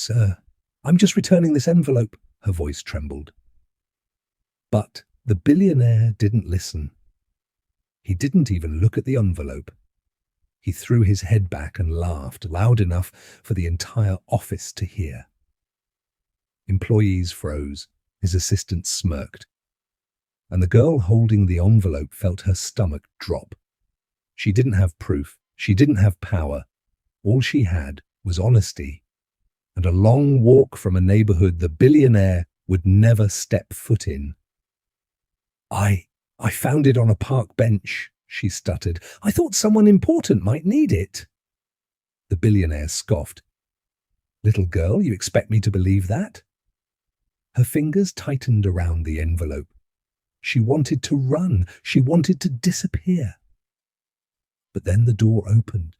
Sir, I'm just returning this envelope, her voice trembled. But the billionaire didn't listen. He didn't even look at the envelope. He threw his head back and laughed loud enough for the entire office to hear. Employees froze, his assistant smirked, and the girl holding the envelope felt her stomach drop. She didn't have proof, she didn't have power. All she had was honesty, and a long walk from a neighborhood the billionaire would never step foot in. I found it on a park bench, she stuttered. I thought someone important might need it. The billionaire scoffed. Little girl, you expect me to believe that? Her fingers tightened around the envelope. She wanted to run. She wanted to disappear. But then the door opened,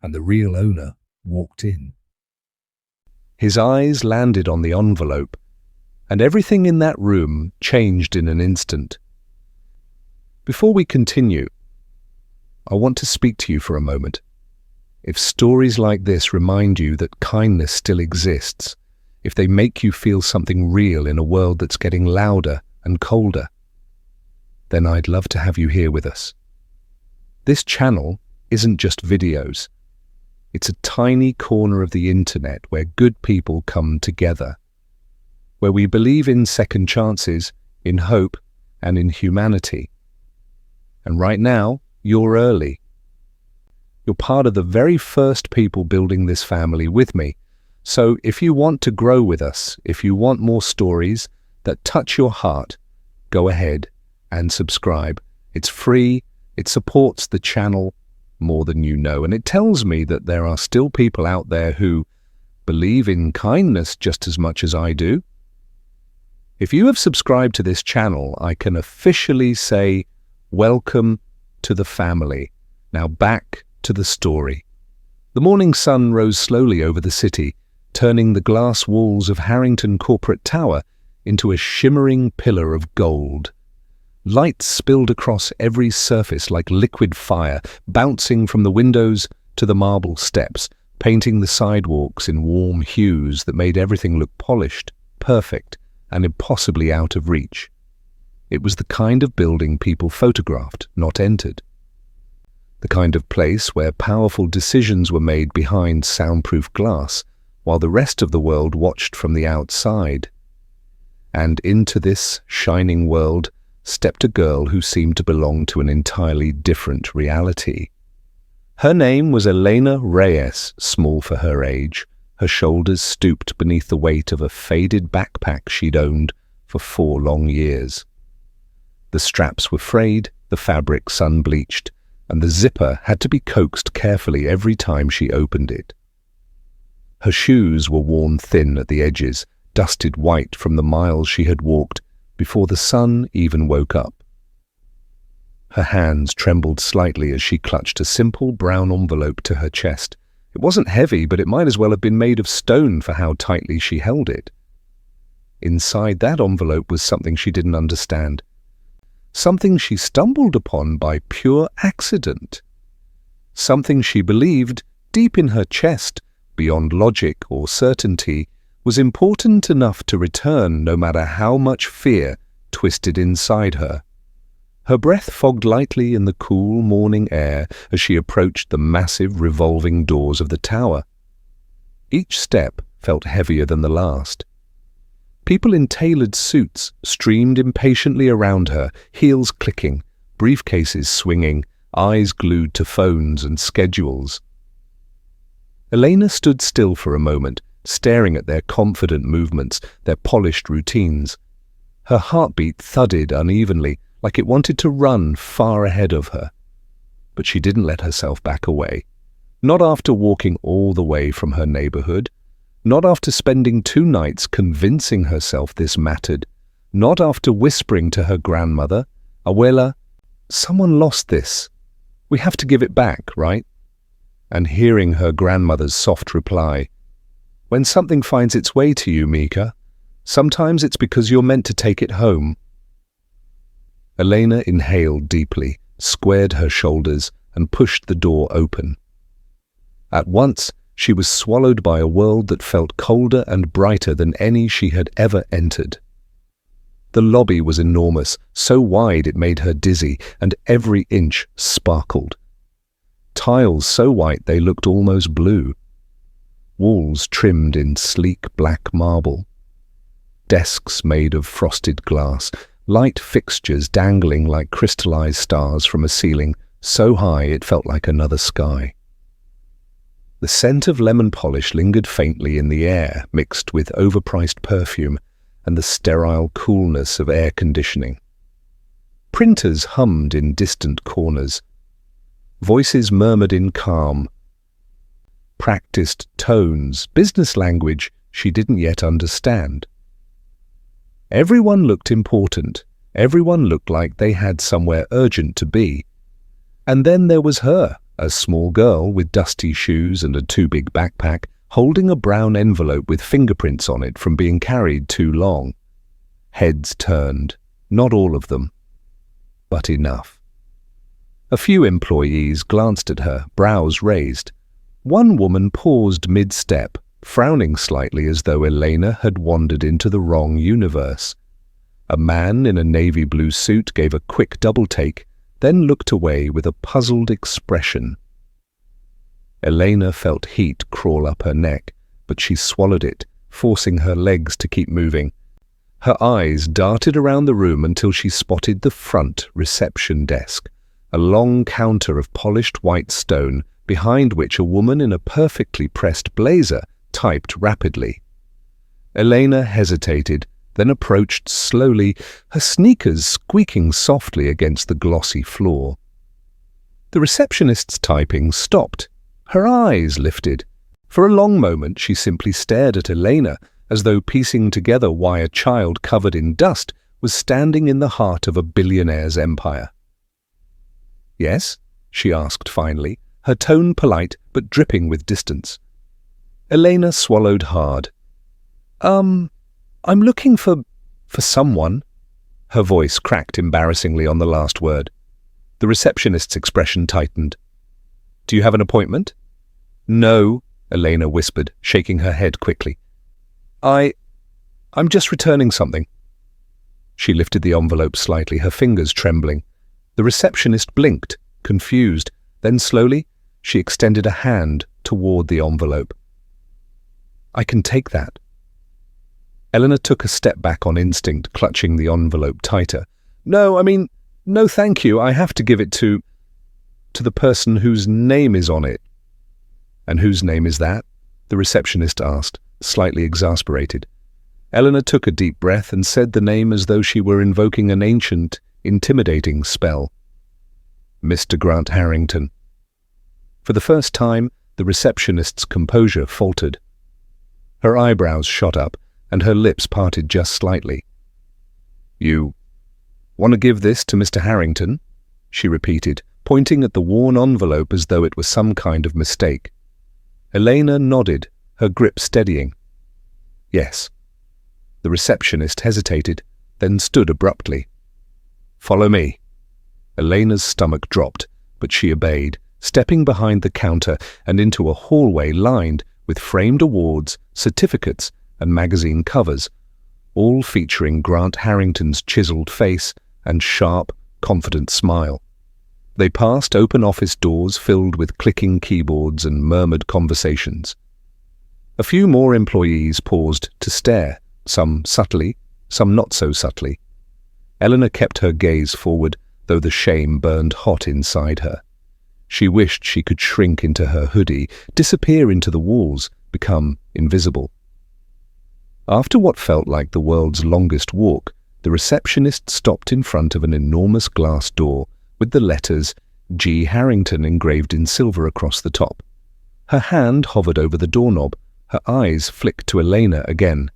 and the real owner walked in. His eyes landed on the envelope, and everything in that room changed in an instant. Before we continue, I want to speak to you for a moment. If stories like this remind you that kindness still exists, if they make you feel something real in a world that's getting louder and colder, then I'd love to have you here with us. This channel isn't just videos. It's a tiny corner of the internet where good people come together, where we believe in second chances, in hope, and in humanity. And right now, you're early. You're part of the very first people building this family with me. So if you want to grow with us, if you want more stories that touch your heart, go ahead and subscribe. It's free, it supports the channel more than you know, and it tells me that there are still people out there who believe in kindness just as much as I do. If you have subscribed to this channel, I can officially say, welcome to the family. Now back to the story. The morning sun rose slowly over the city, turning the glass walls of Harrington Corporate Tower into a shimmering pillar of gold. Light spilled across every surface like liquid fire, bouncing from the windows to the marble steps, painting the sidewalks in warm hues that made everything look polished, perfect, and impossibly out of reach. It was the kind of building people photographed, not entered. The kind of place where powerful decisions were made behind soundproof glass, while the rest of the world watched from the outside. And into this shining world stepped a girl who seemed to belong to an entirely different reality. Her name was Elena Reyes, small for her age. Her shoulders stooped beneath the weight of a faded backpack she'd owned for 4 long years. The straps were frayed, the fabric sun-bleached, and the zipper had to be coaxed carefully every time she opened it. Her shoes were worn thin at the edges, dusted white from the miles she had walked before the sun even woke up. Her hands trembled slightly as she clutched a simple brown envelope to her chest. It wasn't heavy, but it might as well have been made of stone for how tightly she held it. Inside that envelope was something she didn't understand. Something she stumbled upon by pure accident. Something she believed, deep in her chest, beyond logic or certainty, was important enough to return no matter how much fear twisted inside her. Her breath fogged lightly in the cool morning air as she approached the massive revolving doors of the tower. Each step felt heavier than the last. People in tailored suits streamed impatiently around her, heels clicking, briefcases swinging, eyes glued to phones and schedules. Elena stood still for a moment, staring at their confident movements, their polished routines. Her heartbeat thudded unevenly, like it wanted to run far ahead of her. But she didn't let herself back away. Not after walking all the way from her neighborhood. Not after spending 2 nights convincing herself this mattered. Not after whispering to her grandmother, "Abuela, someone lost this. We have to give it back, right?" And hearing her grandmother's soft reply, "When something finds its way to you, Mika, sometimes it's because you're meant to take it home." Elena inhaled deeply, squared her shoulders, and pushed the door open. At once, She was swallowed by a world that felt colder and brighter than any she had ever entered. The lobby was enormous, so wide it made her dizzy, and every inch sparkled. Tiles so white they looked almost blue. Walls trimmed in sleek black marble. Desks made of frosted glass, light fixtures dangling like crystallized stars from a ceiling so high it felt like another sky. The scent of lemon polish lingered faintly in the air, mixed with overpriced perfume and the sterile coolness of air conditioning. Printers hummed in distant corners. Voices murmured in calm, practiced tones, business language she didn't yet understand. Everyone looked important. Everyone looked like they had somewhere urgent to be. And then there was her, a small girl with dusty shoes and a too-big backpack, holding a brown envelope with fingerprints on it from being carried too long. Heads turned, not all of them, but enough. A few employees glanced at her, brows raised. One woman paused mid-step, frowning slightly as though Elena had wandered into the wrong universe. A man in a navy blue suit gave a quick double-take, then looked away with a puzzled expression. Elena felt heat crawl up her neck, but she swallowed it, forcing her legs to keep moving. Her eyes darted around the room until she spotted the front reception desk, a long counter of polished white stone, behind which a woman in a perfectly pressed blazer typed rapidly. Elena hesitated, then approached slowly, her sneakers squeaking softly against the glossy floor. The receptionist's typing stopped. Her eyes lifted. For a long moment she simply stared at Elena, as though piecing together why a child covered in dust was standing in the heart of a billionaire's empire. "Yes?" she asked finally, her tone polite but dripping with distance. Elena swallowed hard. I'm looking for someone." Her voice cracked embarrassingly on the last word. The receptionist's expression tightened. "Do you have an appointment?" "No," Elena whispered, shaking her head quickly. I'm just returning something." She lifted the envelope slightly, her fingers trembling. The receptionist blinked, confused. Then slowly, she extended a hand toward the envelope. "I can take that." Eleanor took a step back on instinct, clutching the envelope tighter. No, thank you. I have to give it to the person whose name is on it." "And whose name is that?" the receptionist asked, slightly exasperated. Eleanor took a deep breath and said the name as though she were invoking an ancient, intimidating spell. "Mr. Grant Harrington." For the first time, the receptionist's composure faltered. Her eyebrows shot up, and her lips parted just slightly. "You want to give this to Mr. Harrington?" she repeated, pointing at the worn envelope as though it was some kind of mistake. Elena nodded, her grip steadying. "Yes." The receptionist hesitated, then stood abruptly. "Follow me." Elena's stomach dropped, but she obeyed, stepping behind the counter and into a hallway lined with framed awards, certificates, and magazine covers, all featuring Grant Harrington's chiseled face and sharp, confident smile. They passed open office doors filled with clicking keyboards and murmured conversations. A few more employees paused to stare, some subtly, some not so subtly. Eleanor kept her gaze forward, though the shame burned hot inside her. She wished she could shrink into her hoodie, disappear into the walls, become invisible. After what felt like the world's longest walk, the receptionist stopped in front of an enormous glass door with the letters G. Harrington engraved in silver across the top. Her hand hovered over the doorknob. Her eyes flicked to Elena again.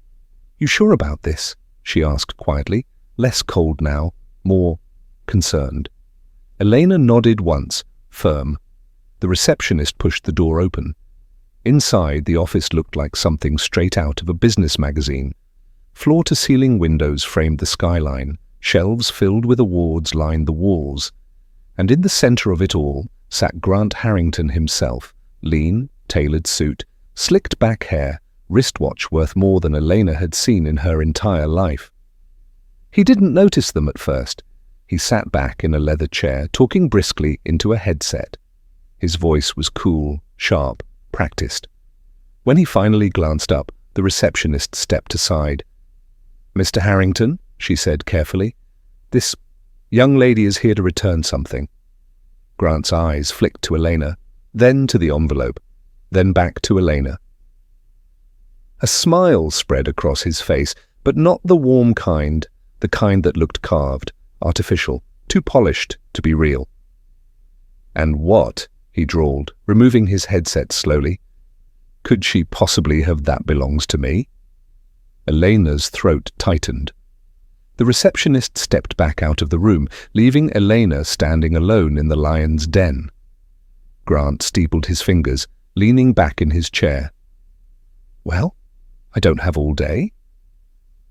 "You sure about this?" she asked quietly, less cold now, more concerned. Elena nodded once, firm. The receptionist pushed the door open. Inside, the office looked like something straight out of a business magazine. Floor-to-ceiling windows framed the skyline, shelves filled with awards lined the walls. And in the center of it all sat Grant Harrington himself, lean, tailored suit, slicked back hair, wristwatch worth more than Elena had seen in her entire life. He didn't notice them at first. He sat back in a leather chair, talking briskly into a headset. His voice was cool, sharp, practiced. When he finally glanced up, the receptionist stepped aside. "Mr. Harrington," she said carefully, "this young lady is here to return something." Grant's eyes flicked to Elena, then to the envelope, then back to Elena. A smile spread across his face, but not the warm kind, the kind that looked carved, artificial, too polished to be real. "And what?" he drawled, removing his headset slowly. "Could she possibly have that belongs to me?" Elena's throat tightened. The receptionist stepped back out of the room, leaving Elena standing alone in the lion's den. Grant steepled his fingers, leaning back in his chair. "Well, I don't have all day."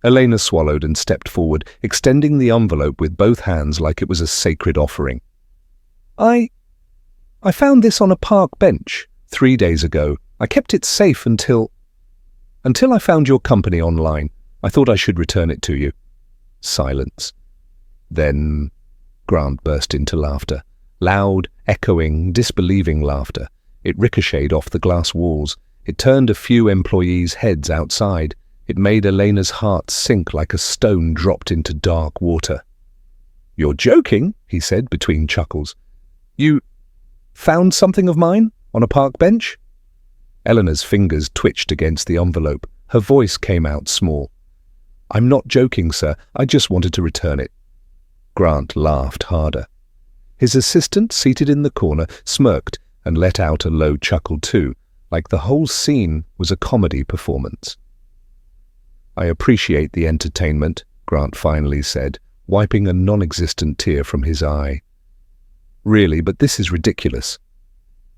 Elena swallowed and stepped forward, extending the envelope with both hands like it was a sacred offering. I found this on a park bench 3 days ago. I kept it safe until I found your company online. I thought I should return it to you." Silence. Then Grant burst into laughter. Loud, echoing, disbelieving laughter. It ricocheted off the glass walls. It turned a few employees' heads outside. It made Elena's heart sink like a stone dropped into dark water. "You're joking," he said between chuckles. "You found something of mine on a park bench?" Eleanor's fingers twitched against the envelope. Her voice came out small. "I'm not joking, sir. I just wanted to return it." Grant laughed harder. His assistant, seated in the corner, smirked and let out a low chuckle too, like the whole scene was a comedy performance. "I appreciate the entertainment," Grant finally said, wiping a non-existent tear from his eye. "Really, but this is ridiculous."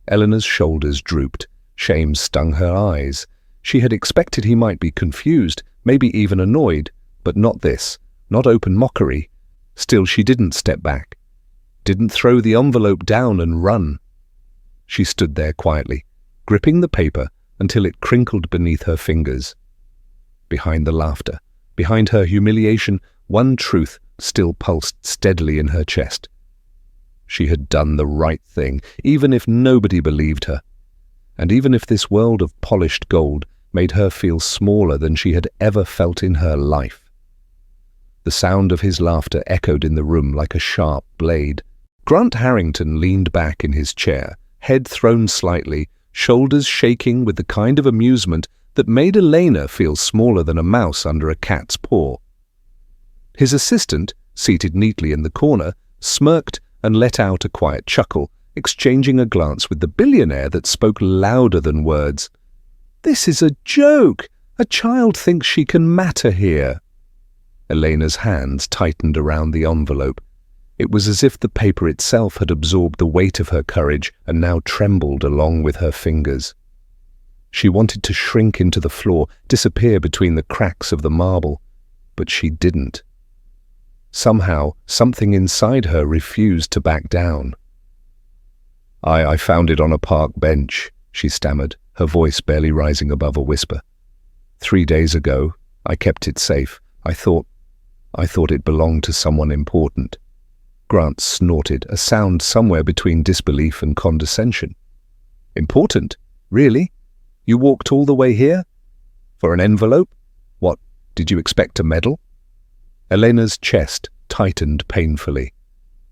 Eleanor's shoulders drooped. Shame stung her eyes. She had expected he might be confused, maybe even annoyed, but not this, not open mockery. Still, she didn't step back, didn't throw the envelope down and run. She stood there quietly, gripping the paper until it crinkled beneath her fingers. Behind the laughter, behind her humiliation, one truth still pulsed steadily in her chest. She had done the right thing, even if nobody believed her. And even if this world of polished gold made her feel smaller than she had ever felt in her life. The sound of his laughter echoed in the room like a sharp blade. Grant Harrington leaned back in his chair, head thrown slightly, shoulders shaking with the kind of amusement that made Elena feel smaller than a mouse under a cat's paw. His assistant, seated neatly in the corner, smirked and let out a quiet chuckle, exchanging a glance with the billionaire that spoke louder than words. "This is a joke! A child thinks she can matter here." Elena's hands tightened around the envelope. It was as if the paper itself had absorbed the weight of her courage and now trembled along with her fingers. She wanted to shrink into the floor, disappear between the cracks of the marble, but she didn't. Somehow, something inside her refused to back down. I found it on a park bench," she stammered, her voice barely rising above a whisper. 3 days ago, I kept it safe. I thought it belonged to someone important." Grant snorted, a sound somewhere between disbelief and condescension. "Important? Really? You walked all the way here? For an envelope? What, did you expect a medal?" Elena's chest tightened painfully.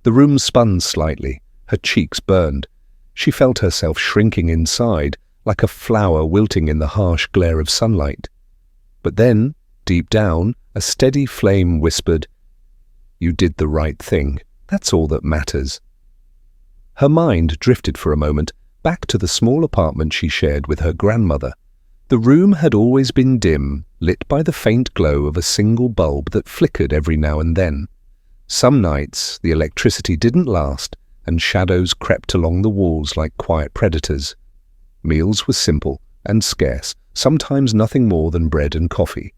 The room spun slightly. Her cheeks burned. She felt herself shrinking inside, like a flower wilting in the harsh glare of sunlight. But then, deep down, a steady flame whispered, "You did the right thing. That's all that matters." Her mind drifted for a moment, back to the small apartment she shared with her grandmother. The room had always been dim, lit by the faint glow of a single bulb that flickered every now and then. Some nights, the electricity didn't last, and shadows crept along the walls like quiet predators. Meals were simple and scarce, sometimes nothing more than bread and coffee.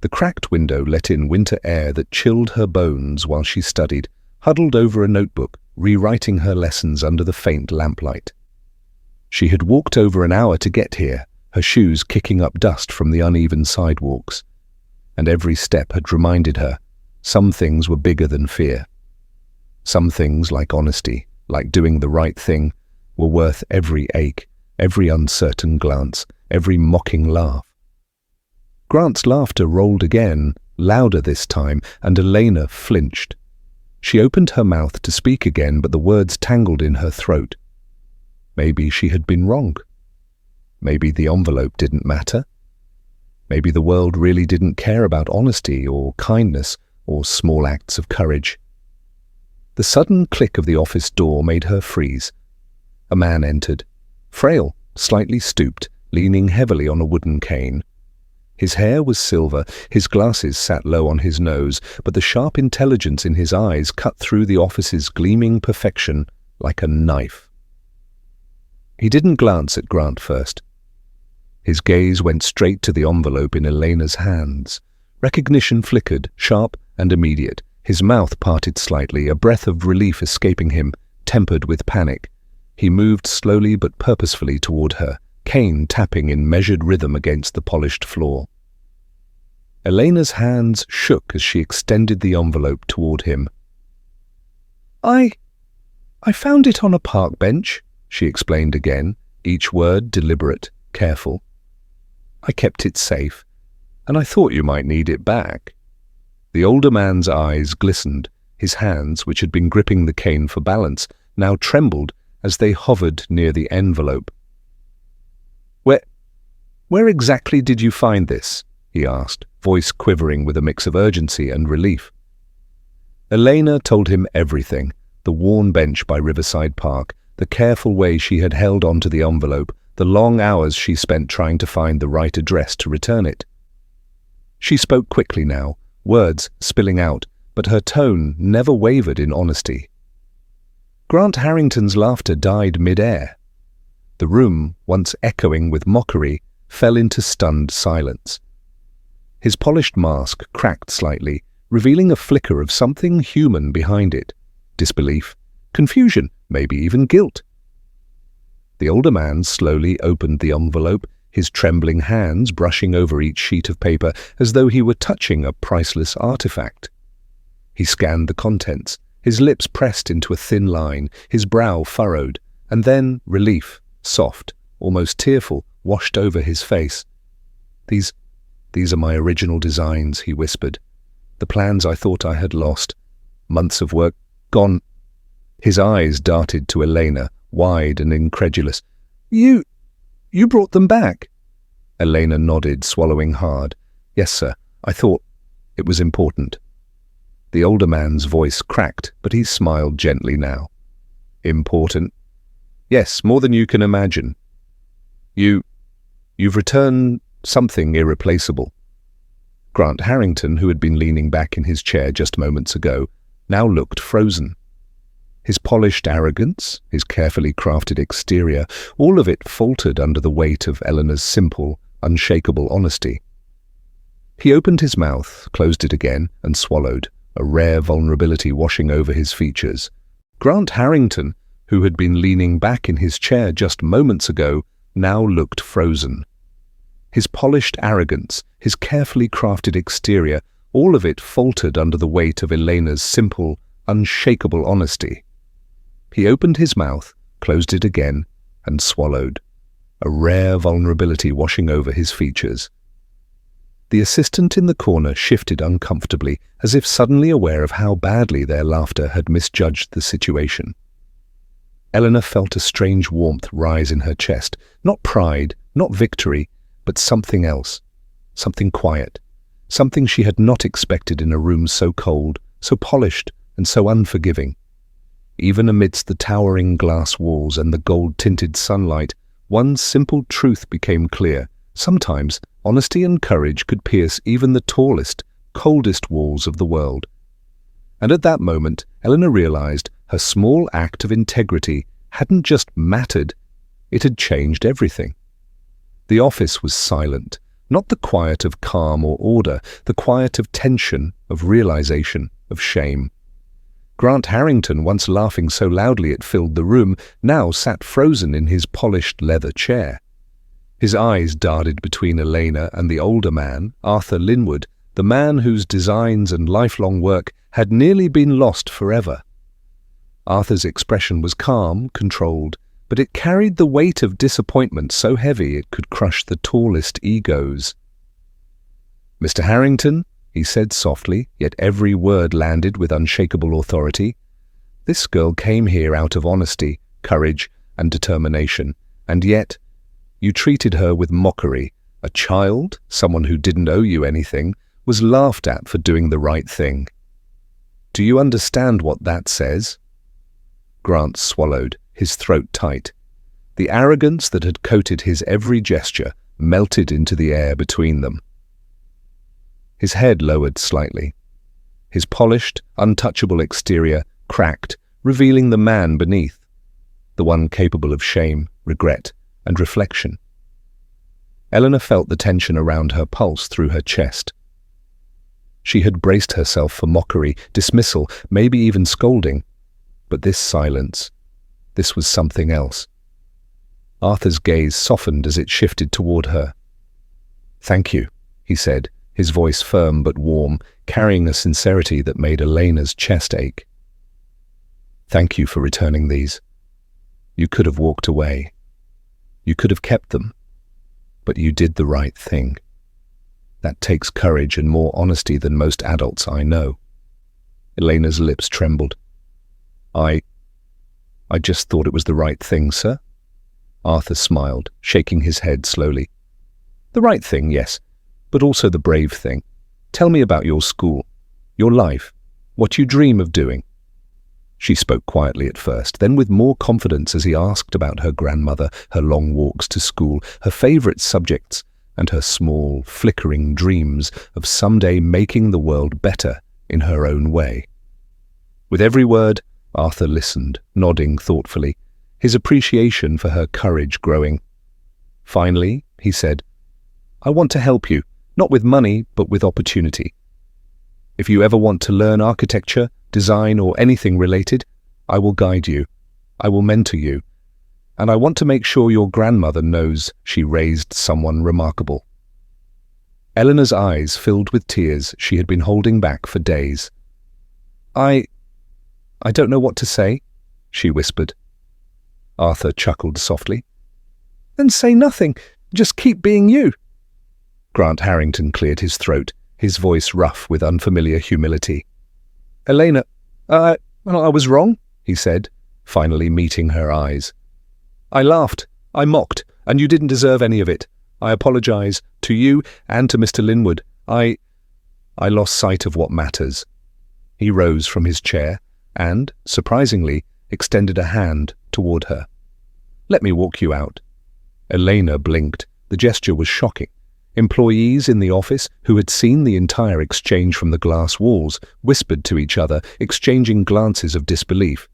The cracked window let in winter air that chilled her bones while she studied, huddled over a notebook, rewriting her lessons under the faint lamplight. She had walked over an hour to get here, her shoes kicking up dust from the uneven sidewalks. And every step had reminded her, some things were bigger than fear. Some things, like honesty, like doing the right thing, were worth every ache, every uncertain glance, every mocking laugh. Grant's laughter rolled again, louder this time, and Elena flinched. She opened her mouth to speak again, but the words tangled in her throat. Maybe she had been wrong. Maybe the envelope didn't matter. Maybe the world really didn't care about honesty or kindness or small acts of courage. The sudden click of the office door made her freeze. A man entered, frail, slightly stooped, leaning heavily on a wooden cane. His hair was silver, his glasses sat low on his nose, but the sharp intelligence in his eyes cut through the office's gleaming perfection like a knife. He didn't glance at Grant first. His gaze went straight to the envelope in Elena's hands. Recognition flickered, sharp and immediate. His mouth parted slightly, a breath of relief escaping him, tempered with panic. He moved slowly but purposefully toward her, cane tapping in measured rhythm against the polished floor. Elena's hands shook as she extended the envelope toward him. I found it on a park bench," she explained again, each word deliberate, careful. "I kept it safe, and I thought you might need it back." The older man's eyes glistened. His hands, which had been gripping the cane for balance, now trembled as they hovered near the envelope. Where exactly did you find this?" he asked, voice quivering with a mix of urgency and relief. Elena told him everything, the worn bench by Riverside Park, the careful way she had held on to the envelope, the long hours she spent trying to find the right address to return it. She spoke quickly now, words spilling out, but her tone never wavered in honesty. Grant Harrington's laughter died mid-air. The room, once echoing with mockery, fell into stunned silence. His polished mask cracked slightly, revealing a flicker of something human behind it. Disbelief, confusion, maybe even guilt. The older man slowly opened the envelope, his trembling hands brushing over each sheet of paper as though he were touching a priceless artifact. He scanned the contents, his lips pressed into a thin line, his brow furrowed, and then relief, soft, almost tearful, washed over his face. These are my original designs," he whispered. "The plans I thought I had lost. Months of work, gone." His eyes darted to Elena, wide and incredulous. You brought them back?" Elena nodded, swallowing hard. "Yes, sir. I thought it was important." The older man's voice cracked, but he smiled gently now. "Important? Yes, more than you can imagine. You've returned something irreplaceable." Grant Harrington, who had been leaning back in his chair just moments ago, now looked frozen. His polished arrogance, his carefully crafted exterior, all of it faltered under the weight of Eleanor's simple, unshakable honesty. He opened his mouth, closed it again, and swallowed, a rare vulnerability washing over his features. Grant Harrington, who had been leaning back in his chair just moments ago, now looked frozen. His polished arrogance, his carefully crafted exterior, all of it faltered under the weight of Elena's simple, unshakable honesty. He opened his mouth, closed it again, and swallowed, a rare vulnerability washing over his features. The assistant in the corner shifted uncomfortably, as if suddenly aware of how badly their laughter had misjudged the situation. Eleanor felt a strange warmth rise in her chest, not pride, not victory, but something else, something quiet, something she had not expected in a room so cold, so polished, and so unforgiving. Even amidst the towering glass walls and the gold-tinted sunlight, one simple truth became clear. Sometimes honesty and courage could pierce even the tallest, coldest walls of the world. And at that moment, Eleanor realized her small act of integrity hadn't just mattered, it had changed everything. The office was silent, not the quiet of calm or order, the quiet of tension, of realization, of shame. Grant Harrington, once laughing so loudly it filled the room, now sat frozen in his polished leather chair. His eyes darted between Elena and the older man, Arthur Linwood, the man whose designs and lifelong work had nearly been lost forever. Arthur's expression was calm, controlled, but it carried the weight of disappointment so heavy it could crush the tallest egos. "Mr. Harrington," he said softly, yet every word landed with unshakable authority, "this girl came here out of honesty, courage, and determination, and yet you treated her with mockery. A child, someone who didn't owe you anything, was laughed at for doing the right thing. Do you understand what that says?" Grant swallowed, his throat tight. The arrogance that had coated his every gesture melted into the air between them. His head lowered slightly. His polished, untouchable exterior cracked, revealing the man beneath, the one capable of shame, regret, and reflection. Eleanor felt the tension around her pulse through her chest. She had braced herself for mockery, dismissal, maybe even scolding. But this silence, this was something else. Arthur's gaze softened as it shifted toward her. "Thank you," he said, his voice firm but warm, carrying a sincerity that made Elena's chest ache. "Thank you for returning these. You could have walked away. You could have kept them. But you did the right thing. That takes courage and more honesty than most adults I know." Elena's lips trembled. I just thought it was the right thing, sir." Arthur smiled, shaking his head slowly. "The right thing, yes, but also the brave thing. Tell me about your school, your life, what you dream of doing." She spoke quietly at first, then with more confidence as he asked about her grandmother, her long walks to school, her favorite subjects, and her small, flickering dreams of someday making the world better in her own way. With every word, Arthur listened, nodding thoughtfully, his appreciation for her courage growing. Finally, he said, "I want to help you, not with money, but with opportunity. If you ever want to learn architecture, design, or anything related, I will guide you. I will mentor you. And I want to make sure your grandmother knows she raised someone remarkable." Eleanor's eyes filled with tears she had been holding back for days. I don't know what to say," she whispered. Arthur chuckled softly. "Then say nothing. Just keep being you." Grant Harrington cleared his throat, his voice rough with unfamiliar humility. "Elena, I was wrong," he said, finally meeting her eyes. "I laughed, I mocked, and you didn't deserve any of it. I apologize to you and to Mr. Linwood. I lost sight of what matters." He rose from his chair and, surprisingly, extended a hand toward her. "Let me walk you out." Elena blinked. The gesture was shocking. Employees in the office, who had seen the entire exchange from the glass walls, whispered to each other, exchanging glances of disbelief.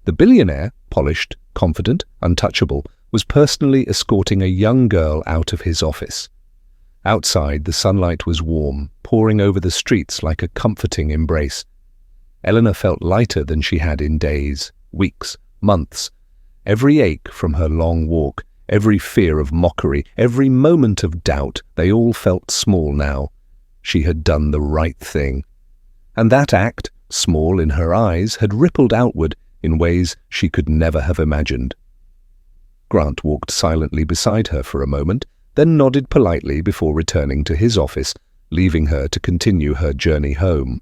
The billionaire, polished, confident, untouchable, was personally escorting a young girl out of his office. Outside, the sunlight was warm, pouring over the streets like a comforting embrace. Eleanor felt lighter than she had in days, weeks, months. Every ache from her long walk, every fear of mockery, every moment of doubt, they all felt small now. She had done the right thing. And that act, small in her eyes, had rippled outward in ways she could never have imagined. Grant walked silently beside her for a moment, then nodded politely before returning to his office, leaving her to continue her journey home.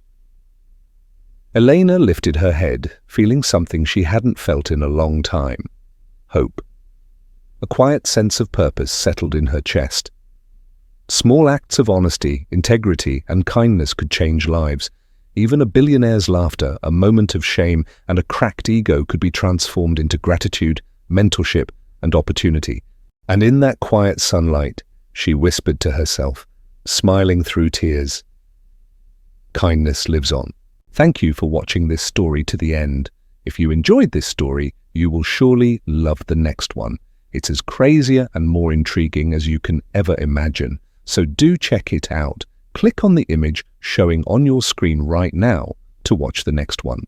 Elena lifted her head, feeling something she hadn't felt in a long time. Hope. A quiet sense of purpose settled in her chest. Small acts of honesty, integrity, and kindness could change lives. Even a billionaire's laughter, a moment of shame, and a cracked ego could be transformed into gratitude, mentorship, and opportunity. And in that quiet sunlight, she whispered to herself, smiling through tears, "Kindness lives on." Thank you for watching this story to the end. If you enjoyed this story, you will surely love the next one. It's as crazier and more intriguing as you can ever imagine. So do check it out. Click on the image showing on your screen right now to watch the next one.